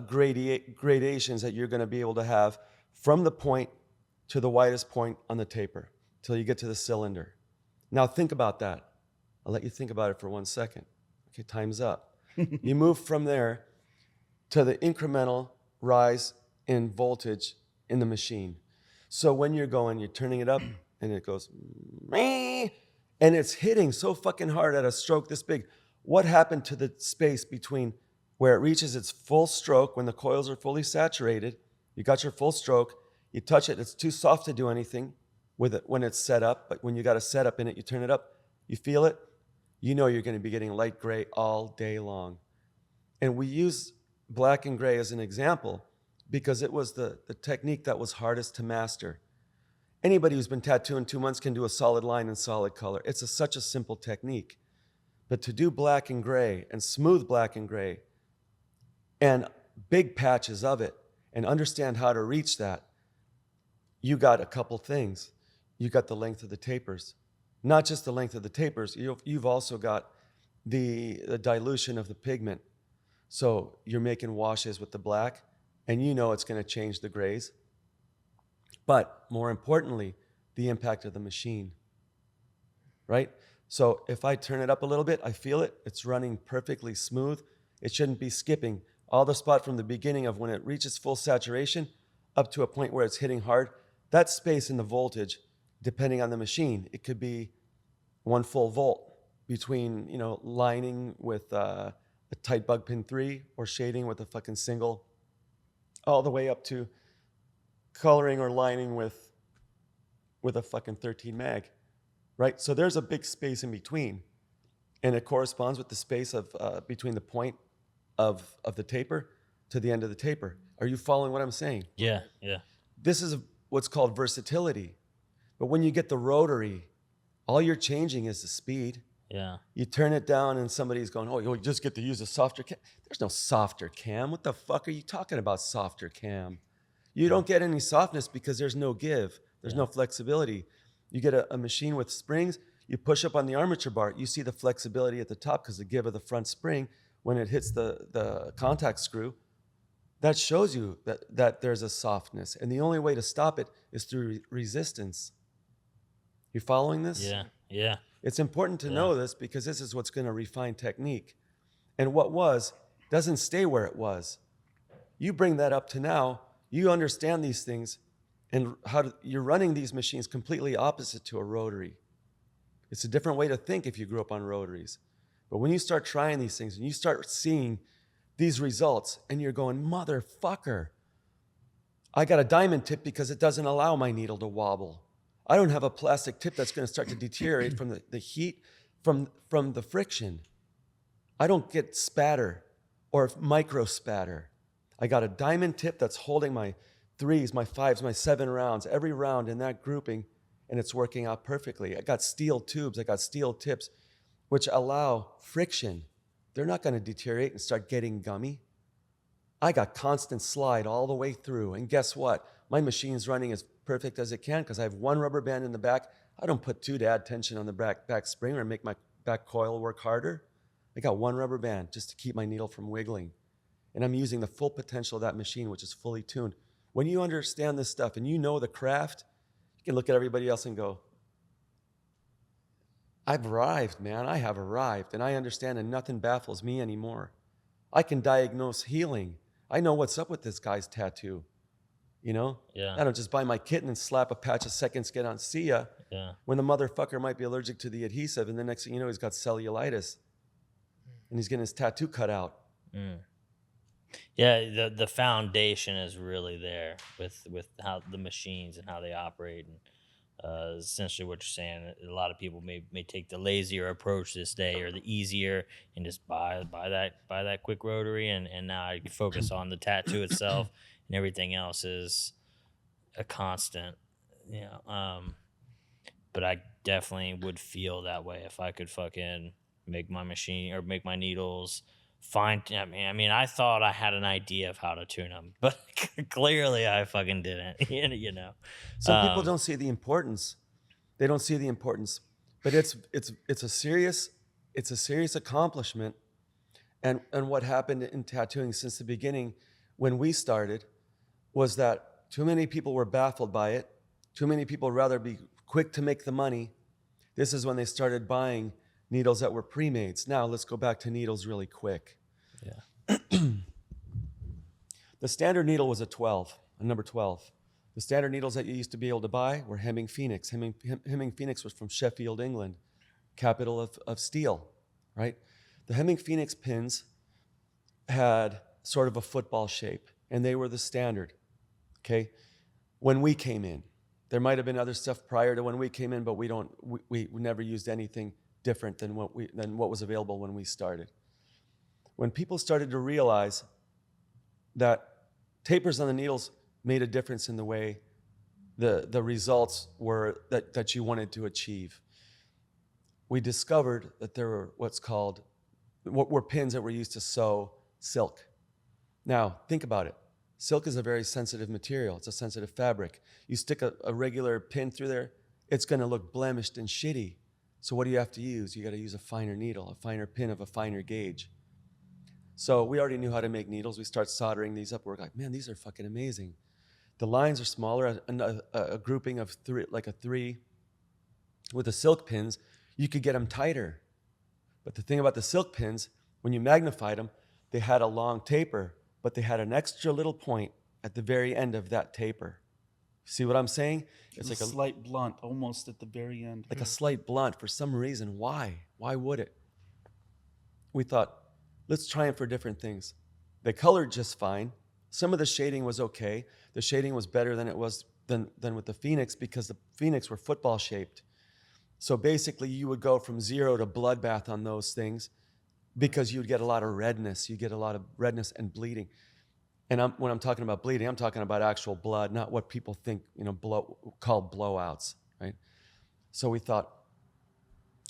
gradations that you're going to be able to have from the point to the widest point on the taper till you get to the cylinder. Now think about that. I'll let you think about it for 1 second. Okay, time's up. You move from there to the incremental rise in voltage in the machine. So when you're going, you're turning it up and it goes, and it's hitting so fucking hard at a stroke this big. What happened to the space between where it reaches its full stroke when the coils are fully saturated? You got your full stroke, you touch it, it's too soft to do anything with it when it's set up, but when you got a setup in it, you turn it up, you feel it, you know you're going to be getting light gray all day long. And we use black and gray as an example because it was the technique that was hardest to master. Anybody who's been tattooing 2 months can do a solid line in solid color. It's such a simple technique. But to do black and gray and smooth black and gray and big patches of it and understand how to reach that, you got a couple things. You got the length of the tapers. Not just the length of the tapers, you've also got the dilution of the pigment. So you're making washes with the black, and you know it's going to change the grays. But more importantly, the impact of the machine, right? So if I turn it up a little bit, I feel it. It's running perfectly smooth. It shouldn't be skipping. All the spot from the beginning of when it reaches full saturation up to a point where it's hitting hard, that space in the voltage, depending on the machine, it could be 1 full volt between, lining with a tight bug pin 3 or shading with a fucking single, all the way up to coloring or lining with a fucking 13 mag, right? So there's a big space in between, and it corresponds with the space of between the point of the taper to the end of the taper. Are you following what I'm saying? Yeah. This is what's called versatility. But when you get the rotary, all you're changing is the speed. Yeah. You turn it down and somebody's going, oh, you just get to use a softer cam. There's no softer cam. What the fuck are you talking about, softer cam? You don't get any softness because there's no give. There's no flexibility. You get a machine with springs, you push up on the armature bar, you see the flexibility at the top because the give of the front spring when it hits the contact screw. That shows you that there's a softness. And the only way to stop it is through resistance. You following this? Yeah. It's important to know this because this is what's going to refine technique. And what was doesn't stay where it was. You bring that up to now, you understand these things, and you're running these machines completely opposite to a rotary. It's a different way to think if you grew up on rotaries. But when you start trying these things and you start seeing these results and you're going, motherfucker, I got a diamond tip because it doesn't allow my needle to wobble. I don't have a plastic tip that's going to start to deteriorate from the heat, from the friction. I don't get spatter or micro spatter. I got a diamond tip that's holding my 3s, my 5s, my 7 rounds, every round in that grouping, and it's working out perfectly. I got steel tubes, I got steel tips, which allow friction. They're not going to deteriorate and start getting gummy. I got constant slide all the way through, and guess what? My machine's running as perfect as it can because I have 1 rubber band in the back. I don't put 2 to add tension on the back spring or make my back coil work harder. I got 1 rubber band just to keep my needle from wiggling. And I'm using the full potential of that machine, which is fully tuned. When you understand this stuff and you know the craft, you can look at everybody else and go, I've arrived, man. I have arrived, and I understand, and nothing baffles me anymore. I can diagnose healing. I know what's up with this guy's tattoo. You know? Yeah. I don't just buy my kit and then slap a patch of second skin on, see ya. Yeah. When the motherfucker might be allergic to the adhesive, and the next thing you know, he's got cellulitis. And he's getting his tattoo cut out. Yeah, the foundation is really there with how the machines and how they operate, and essentially what you're saying. A lot of people may take the lazier approach this day, or the easier, and just buy that quick rotary, and now I can focus on the tattoo itself, and everything else is a constant. You know, but I definitely would feel that way if I could fucking make my machine or make my needles. I thought I had an idea of how to tune them, but clearly I fucking didn't. You know, Some people don't see the importance. They don't see the importance, but it's a serious accomplishment. And what happened in tattooing since the beginning, when we started, was that too many people were baffled by it. Too many people would rather be quick to make the money. This is when they started buying needles that were pre-mades. Now let's go back to needles really quick. Yeah. The standard needle was a number 12. The standard needles that you used to be able to buy were Hemming Phoenix. Hemming Phoenix was from Sheffield, England, capital of steel, right? The Hemming Phoenix pins had sort of a football shape, and they were the standard, okay? When we came in, there might have been other stuff prior to when we came in, but we never used anything different than what was available when we started. When people started to realize that tapers on the needles made a difference in the way the results were that you wanted to achieve, we discovered that there were what were pins that were used to sew silk. Now, think about it. Silk is a very sensitive material. It's a sensitive fabric. You stick a regular pin through there, it's going to look blemished and shitty. So what do you have to use? You got to use a finer needle, a finer pin of a finer gauge. So we already knew how to make needles. We start soldering these up. We're like, man, these are fucking amazing. The lines are smaller, a grouping of three, like a three. With the silk pins, you could get them tighter. But the thing about the silk pins, when you magnified them, they had a long taper, but they had an extra little point at the very end of that taper. See what I'm saying? It's like a slight blunt almost at the very end. Like a slight blunt for some reason. Why? Why would it? We thought, let's try it for different things. They colored just fine. Some of the shading was okay. The shading was better than it was than with the Phoenix, because the Phoenix were football shaped. So basically you would go from 0 to bloodbath on those things, because you would get a lot of redness. You get a lot of redness and bleeding. And when I'm talking about bleeding, I'm talking about actual blood, not what people think, called blowouts, right? So we thought,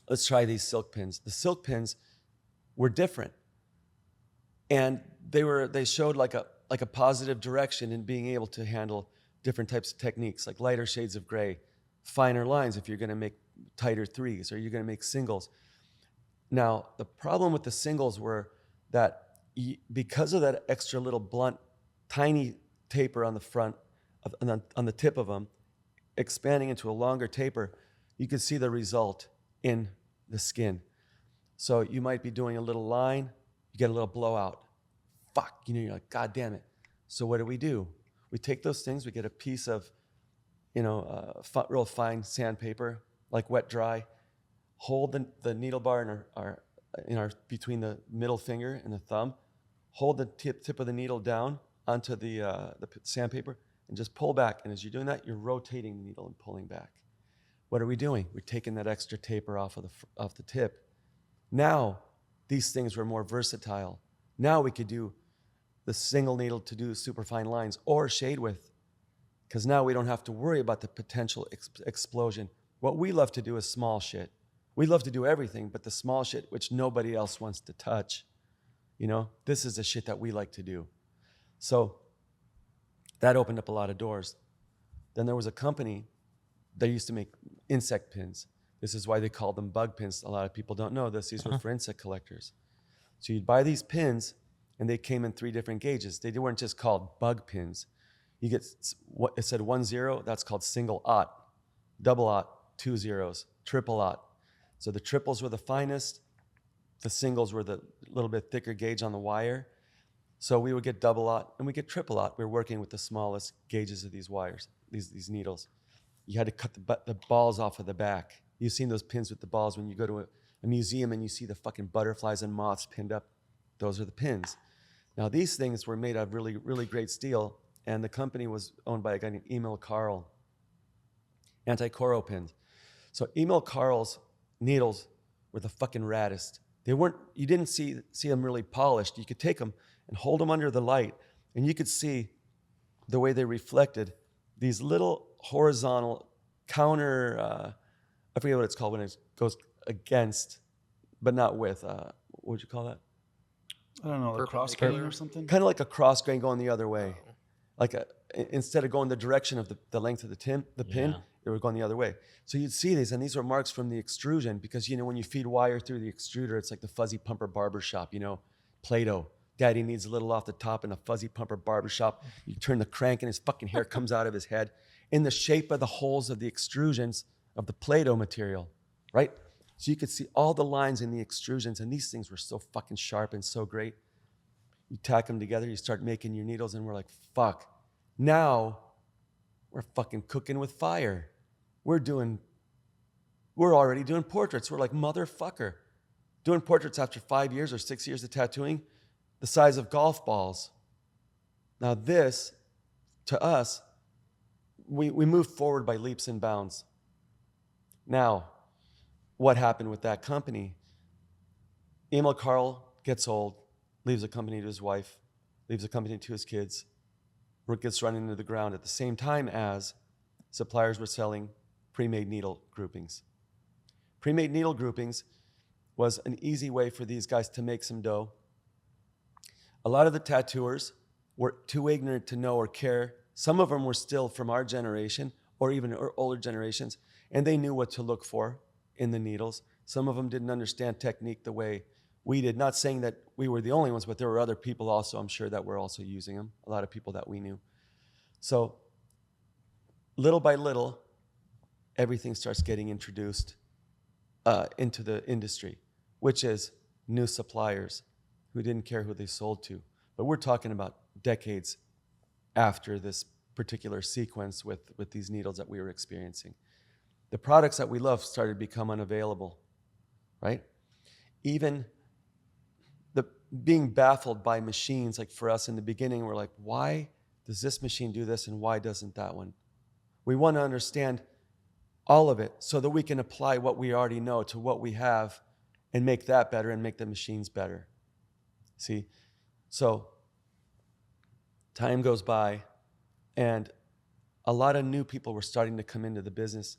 let's try these silk pins. The silk pins were different, and they showed like a positive direction in being able to handle different types of techniques, like lighter shades of gray, finer lines if you're going to make tighter threes, or you're going to make singles. Now, the problem with the singles were that because of that extra little blunt, tiny taper on the front, on the tip of them, expanding into a longer taper, you could see the result in the skin. So you might be doing a little line, you get a little blowout. Fuck, you're like, God damn it. So what do? We take those things, we get a piece of, real fine sandpaper, like wet dry, hold the needle bar in our between the middle finger and the thumb, hold the tip of the needle down onto the sandpaper, and just pull back. And as you're doing that, you're rotating the needle and pulling back. What are we doing? We're taking that extra taper off the tip. Now, these things were more versatile. Now we could do the single needle to do super fine lines, or shade with, because now we don't have to worry about the potential explosion. What we love to do is small shit. We love to do everything, but the small shit, which nobody else wants to touch, this is the shit that we like to do. So that opened up a lot of doors. Then there was a company that used to make insect pins. This is why they called them bug pins. A lot of people don't know this. These were for insect collectors. So you'd buy these pins, and they came in 3 different gauges. They weren't just called bug pins. You get what it said 1-0, that's called single aught, double aught, 2 zeros, triple aught. So the triples were the finest, the singles were the little bit thicker gauge on the wire. So we would get double aught and we get triple aught. We were working with the smallest gauges of these wires, these needles. You had to cut the balls off of the back. You've seen those pins with the balls when you go to a museum and you see the fucking butterflies and moths pinned up. Those are the pins. Now these things were made out of really, really great steel, and the company was owned by a guy named Emil Carl. Anti-Coro pins. So Emil Carl's needles were the fucking raddest. You didn't see them really polished. You could take them and hold them under the light, and you could see the way they reflected these little horizontal counter, I forget what it's called when it goes against, but not with, what would you call that? I don't know, a cross grain or something? Kind of like a cross grain going the other way. Like instead of going the direction of the length of the pin, it would go the other way. So you'd see these, and these were marks from the extrusion, because when you feed wire through the extruder, it's like the fuzzy pumper barbershop, Play-Doh. Daddy needs a little off the top in a fuzzy pumper barbershop. You turn the crank and his fucking hair comes out of his head in the shape of the holes of the extrusions of the Play-Doh material, right? So you could see all the lines in the extrusions, and these things were so fucking sharp and so great. You tack them together, you start making your needles, and we're like, fuck. Now we're fucking cooking with fire. We're already doing portraits. We're like, motherfucker. Doing portraits after 5 years or 6 years of tattooing, the size of golf balls. Now this, to us, we moved forward by leaps and bounds. Now, what happened with that company? Emil Carl gets old, leaves the company to his wife, leaves the company to his kids, gets run into the ground at the same time as suppliers were selling pre-made needle groupings. Pre-made needle groupings was an easy way for these guys to make some dough. A lot of the tattooers were too ignorant to know or care. Some of them were still from our generation or even older generations, and they knew what to look for in the needles. Some of them didn't understand technique the way we did. Not saying that we were the only ones, but there were other people also, I'm sure, that were also using them, a lot of people that we knew. So little by little, everything starts getting introduced into the industry, which is new suppliers who didn't care who they sold to. But we're talking about decades after this particular sequence with these needles that we were experiencing. The products that we love started to become unavailable, right? Even being baffled by machines, like for us in the beginning, we're like, why does this machine do this and why doesn't that one? We want to understand all of it so that we can apply what we already know to what we have and make that better and make the machines better. See? So time goes by and a lot of new people were starting to come into the business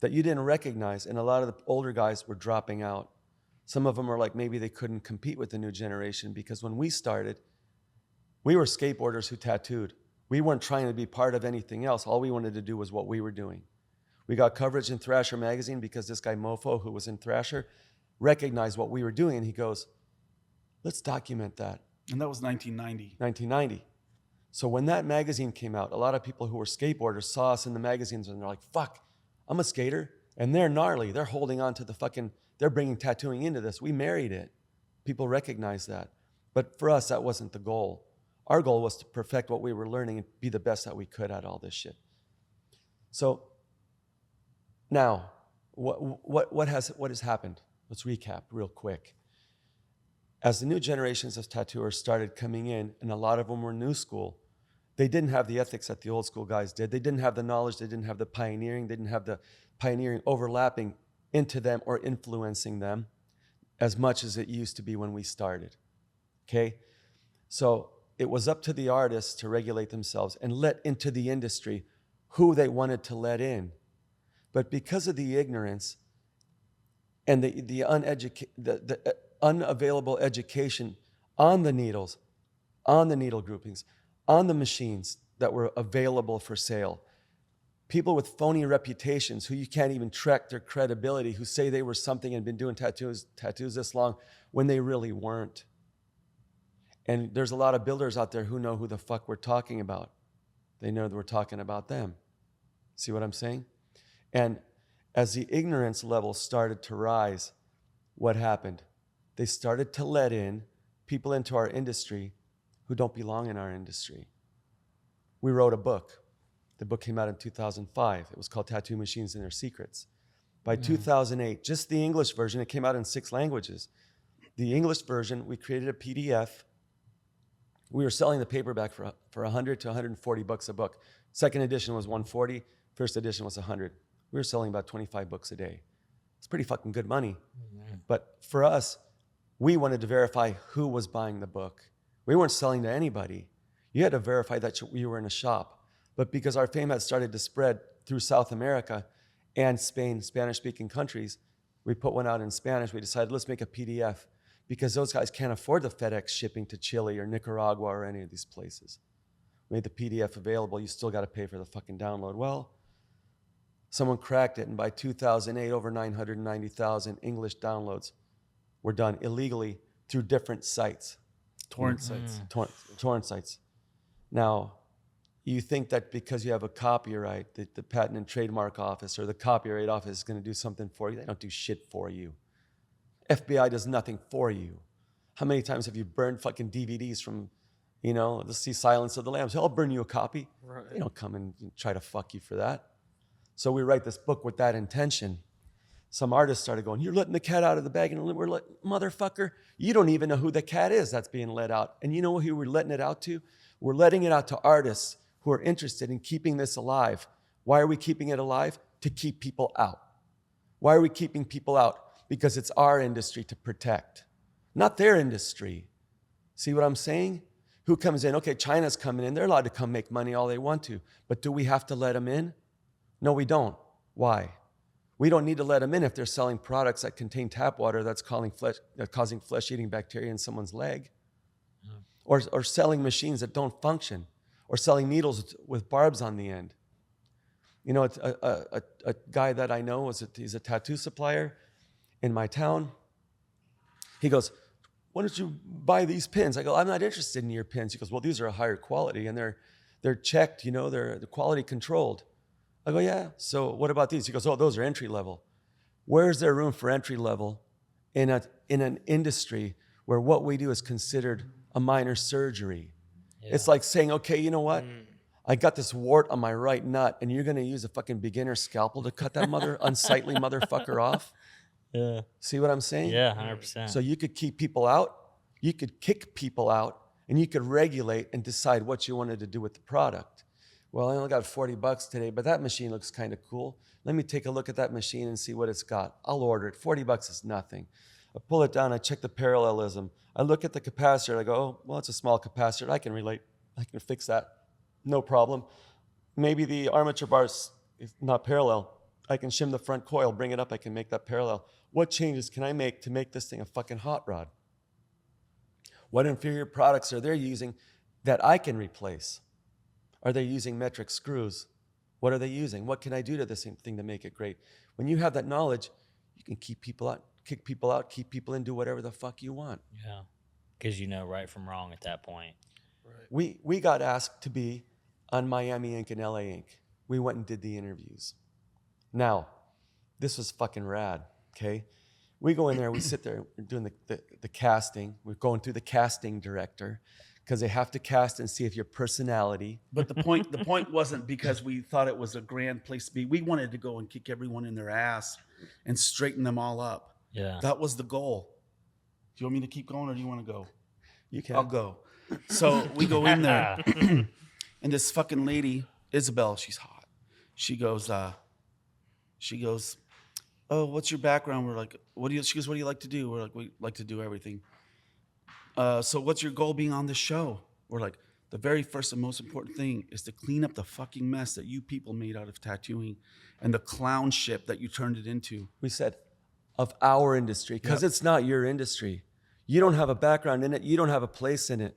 that you didn't recognize, and a lot of the older guys were dropping out. Some of them were like, maybe they couldn't compete with the new generation, because when we started, we were skateboarders who tattooed. We weren't trying to be part of anything else. All we wanted to do was what we were doing. We got coverage in Thrasher magazine because this guy Mofo, who was in Thrasher, recognized what we were doing, and he goes, let's document that. And that was 1990. 1990. So when that magazine came out, a lot of people who were skateboarders saw us in the magazines and they're like, fuck, I'm a skater. And they're gnarly. They're holding on to they're bringing tattooing into this. We married it. People recognize that. But for us, that wasn't the goal. Our goal was to perfect what we were learning and be the best that we could at all this shit. So now, what has happened? Let's recap real quick. As the new generations of tattooers started coming in, and a lot of them were new school, they didn't have the ethics that the old school guys did. They didn't have the knowledge. They didn't have the pioneering. They didn't have the pioneering overlapping into them or influencing them as much as it used to be when we started. Okay? So it was up to the artists to regulate themselves and let into the industry who they wanted to let in. But because of the ignorance and the unavailable education on the needles, on the needle groupings, on the machines that were available for sale, people with phony reputations who you can't even track their credibility, who say they were something and been doing tattoos this long when they really weren't. And there's a lot of builders out there who know who the fuck we're talking about. They know that we're talking about them. See what I'm saying? And as the ignorance level started to rise, what happened? They started to let in people into our industry who don't belong in our industry. We wrote a book. The book came out in 2005. It was called Tattoo Machines and Their Secrets. By 2008, just the English version, it came out in 6 languages. The English version, we created a PDF. We were selling the paperback for 100 to 140 bucks a book. Second edition was 140. First edition was 100. We were selling about 25 books a day. It's pretty fucking good money. But for us, we wanted to verify who was buying the book. We weren't selling to anybody. You had to verify that you were in a shop. But because our fame had started to spread through South America and Spain, Spanish-speaking countries, we put one out in Spanish. We decided, let's make a PDF, because those guys can't afford the FedEx shipping to Chile or Nicaragua or any of these places. We made the PDF available. You still got to pay for the fucking download. Well, someone cracked it, and by 2008, over 990,000 English downloads were done illegally through different sites. Torrent sites. Torrent sites. Now, you think that because you have a copyright, that the Patent and Trademark Office or the Copyright Office is going to do something for you. They don't do shit for you. FBI does nothing for you. How many times have you burned fucking DVDs from, let's see Silence of the Lambs? I'll burn you a copy. Right. They don't come and try to fuck you for that. So we write this book with that intention. Some artists started going, you're letting the cat out of the bag. And we're motherfucker, you don't even know who the cat is that's being let out. And you know who we're letting it out to? We're letting it out to artists who are interested in keeping this alive. Why are we keeping it alive? To keep people out. Why are we keeping people out? Because it's our industry to protect, not their industry. See what I'm saying? Who comes in? Okay, China's coming in. They're allowed to come make money all they want to. But do we have to let them in? No, we don't. Why? We don't need to let them in if they're selling products that contain tap water that's causing flesh-eating bacteria in someone's leg. Or selling machines that don't function. Or selling needles with barbs on the end. A guy that I know, he's a tattoo supplier in my town. He goes, why don't you buy these pins? I go, I'm not interested in your pins. He goes, well, these are a higher quality and they're checked, they're quality controlled. I go, yeah, so what about these? He goes, oh, those are entry level. Where is there room for entry level in an industry where what we do is considered a minor surgery? Yeah. It's like saying, okay, you know what? I got this wart on my right nut and you're going to use a fucking beginner scalpel to cut that unsightly motherfucker off? Yeah. See what I'm saying? Yeah, 100%. So you could keep people out, you could kick people out, and you could regulate and decide what you wanted to do with the product. Well, I only got $40 today, but that machine looks kind of cool. Let me take a look at that machine and see what it's got. I'll order it. $40 is nothing. I pull it down, I check the parallelism. I look at the capacitor, I go, oh, well, it's a small capacitor. I can relate. I can fix that. No problem. Maybe the armature bar is not parallel. I can shim the front coil, bring it up, I can make that parallel. What changes can I make to make this thing a fucking hot rod? What inferior products are they using that I can replace? Are they using metric screws? What are they using? What can I do to this thing to make it great? When you have that knowledge, you can keep people out, kick people out, keep people in, do whatever the fuck you want. Yeah, because you know right from wrong at that point. Right. We got asked to be on Miami Ink and LA Ink. We went and did the interviews. Now, this was fucking rad, okay? We go in there, we sit there, we're doing the casting. We're going through the casting director because they have to cast and see if your personality. But the point wasn't because we thought it was a grand place to be. We wanted to go and kick everyone in their ass and straighten them all up. Yeah. That was the goal. Do you want me to keep going or do you want to go? You can. I'll go. So we go in there and this fucking lady, Isabel, she's hot. She goes, oh, what's your background? We're like, she goes, what do you like to do? We're like, we like to do everything. So what's your goal being on the show? We're like, the very first and most important thing is to clean up the fucking mess that you people made out of tattooing and the clown ship that you turned it into. We said, of our industry, because It's not your industry. You don't have a background in it. You don't have a place in it.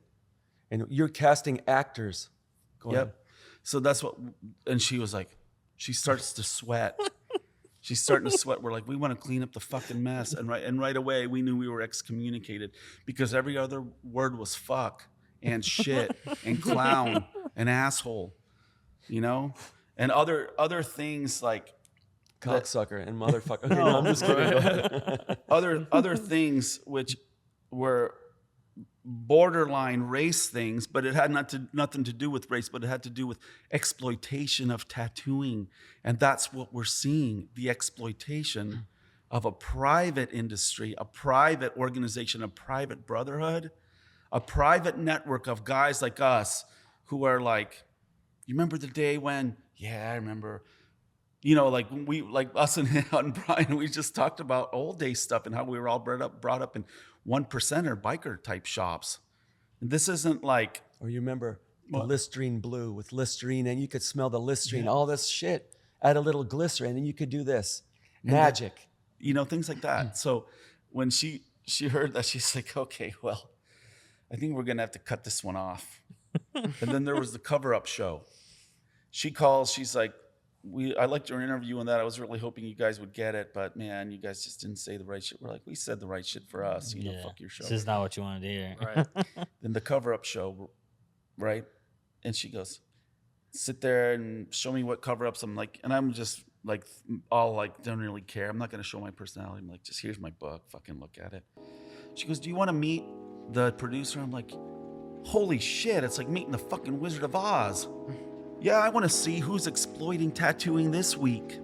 And you're casting actors. Go ahead. So that's what, and she was like, she starts to sweat. She's starting to sweat. We're like, we want to clean up the fucking mess. And right away, we knew we were excommunicated because every other word was fuck and shit and clown and asshole, and other things like cocksucker and motherfucker. Okay, no, I'm just kidding. Go ahead. other things which were borderline race things, but it had nothing to do with race, but it had to do with exploitation of tattooing. And that's what we're seeing, the exploitation of a private industry, a private organization, a private brotherhood, a private network of guys like us who are like, you remember the day when, yeah, I remember, you know, like us and Brian, we just talked about old day stuff and how we were all brought up in 1%er biker type shops. And this isn't like, Or you remember the What? Listerine blue with Listerine, and you could smell the Listerine, all this shit. Add a little glycerin, and you could do this. Magic. you know, things like that. So when she heard that, she's like, okay, well, I think we're gonna have to cut this one off. And then there was the cover-up show. She calls, she's like, I liked your interview on that. I was really hoping you guys would get it, but man, you guys just didn't say the right shit. We're like, we said the right shit for us. You know, fuck your show. This is not what you want to do. Right. Then the cover-up show, right? And she goes, sit there and show me what cover-ups. I'm like, and I'm just like, all like, don't really care. I'm not going to show my personality. I'm like, just here's my book. Fucking look at it. She goes, do you want to meet the producer? I'm like, holy shit. It's like meeting the fucking Wizard of Oz. Yeah, I want to see who's exploiting tattooing this week.